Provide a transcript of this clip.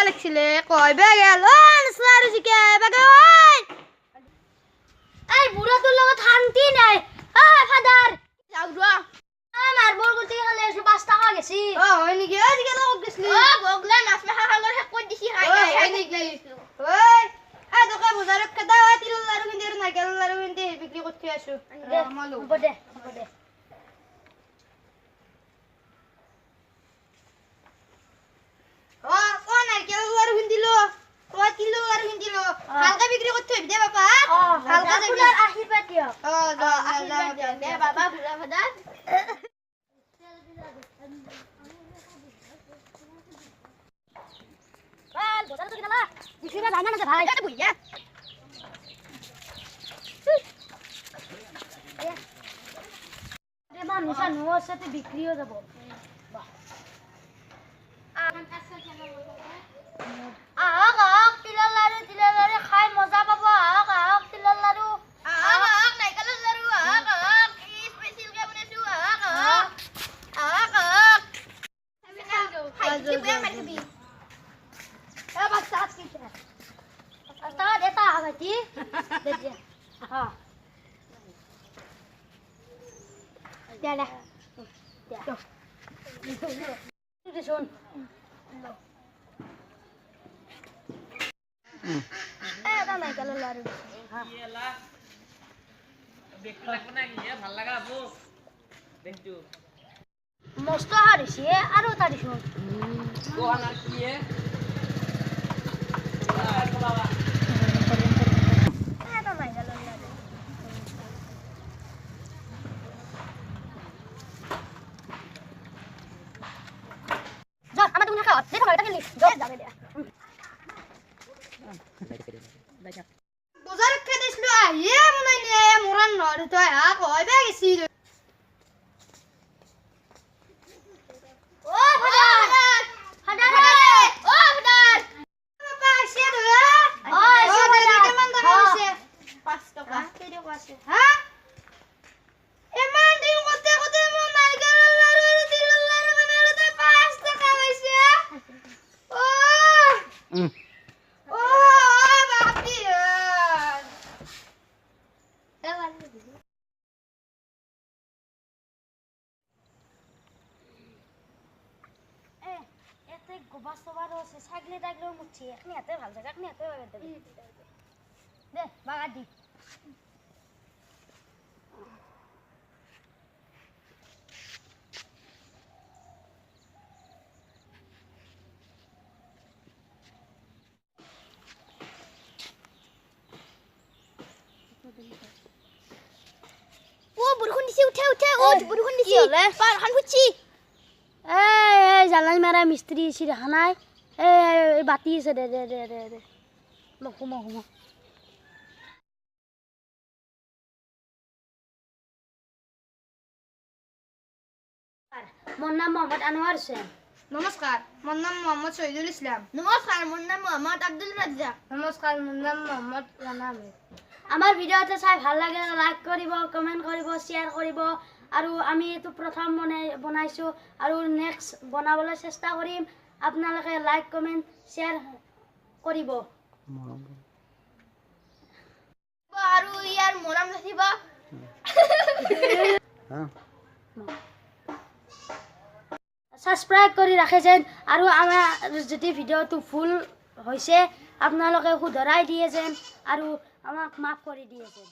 লাগছিলে কই বে গেল নসলার জিকে বাগে ওই এই বুড়াটোর লগত শান্তি নাই ও ফাদার যাও র আমার বল গুটি খালে 5 টাকা গেছি ও হয় নাকি আজকে লগত গেছলি ও বগলা মাছ মাখা খালৰ হে কই দিছি খাই খাই নাকি ওই আ দোকা বাজাৰত কেদা তিল লাৰু কিনতে নাইকেল লাৰু কিনতে বিক্ৰি কৰতে আসো হ'ব দে ও কোন নাইকেল লাৰু কিনদিলো কই কিলো লাৰু কিনদিলো হালকা বিক্রি করতে হইবে দে বাবা হালকা যাবি আশীর্বাদ দিও আশীর্বাদ দিও দে বাবা বুড়া ফাদার বাল বাজার তো কিনা বিক্রি না জানা না ভাই এটা বুইয়া রে মানুষ নোর সাথে বিক্রিও যাব আক তিলৰ লাৰু খাই মজা পাব আক তিলৰ লাৰু আক নাইকেলৰ লাৰু আক স্পেশাল কে বনাইছো আক আমি খাই কি বেয়া মাৰিবি এ বাচ্চা কি আস্তা দেতা আগতি দে দে হ্যাঁ দে দে দে শুন এটা নাইকেলৰ লাৰু ইয়েলা দেখতে লাগবে না কি ভাল লাগা আপু দেখছো মস্ত হারিছে আৰু এটা দিছো কোন আৰ কি এটা নাইকেলৰ লাৰু যা আমার তুমি খাও দেখো না এটা কি যা যাবে দে বাজার কে দিছলো আইয়ে মনে নে মোরান নড় তো আ কই বে গেছি ও ফাদার ও ফাদার বাবা সে রে ও সে ফাদার কেমন দাম আছে 5 টাকা কেডে আছে হ্যাঁ এমান দিন করতে করতে মন নাইকেল লাড়ু আর তিল লাড়ু বানালে তো 5 টাকা হইছে ও ও বাপি এতে গোবা সবার আছে ছাগলি টাগলিও মুছি এখনি হাতে ভাল জায়গা এখনি হাতে হবে দে বাগা দি ও বরখুন দিছি উঠে ও বরখুন দিছি পার খান ফুচি এই জালাই মারা মিস্ত্রি ছি দেখা নাই এই বাতি আছে দে দে দে দে দে মহুমা হুমা মোর নাম মোহাম্মদ আনোয়ার হোসেন নমস্কার মোর নাম মোহাম্মদ শহীদুল ইসলাম নমস্কার মোর নাম মোহাম্মদ আব্দুল রাজ্জাক নমস্কার মোর নাম মোহাম্মদ রানা আহমেদ আমার ভিডিওতে চাই ভাল লাগে লাইক কৰিব কমেন্ট কৰিব শেয়াৰ কৰিব আৰু আমি এটো প্ৰথম বনাইছো আৰু নেক্সট বনাবলৈ চেষ্টা কৰিম আপোনালোকে লাইক কমেন্ট শেয়াৰ কৰিব আৰু ইয়াৰ মৰম ৰাখিব সাবস্ক্ৰাইব কৰি ৰাখে যেন আৰু আমাৰ যদি ভিডিওটো ভুল হৈছে আপোনালোকে শুধৰাই দিয়ে যেন আৰু আমাক মাফ কৰি দিয়ে যেন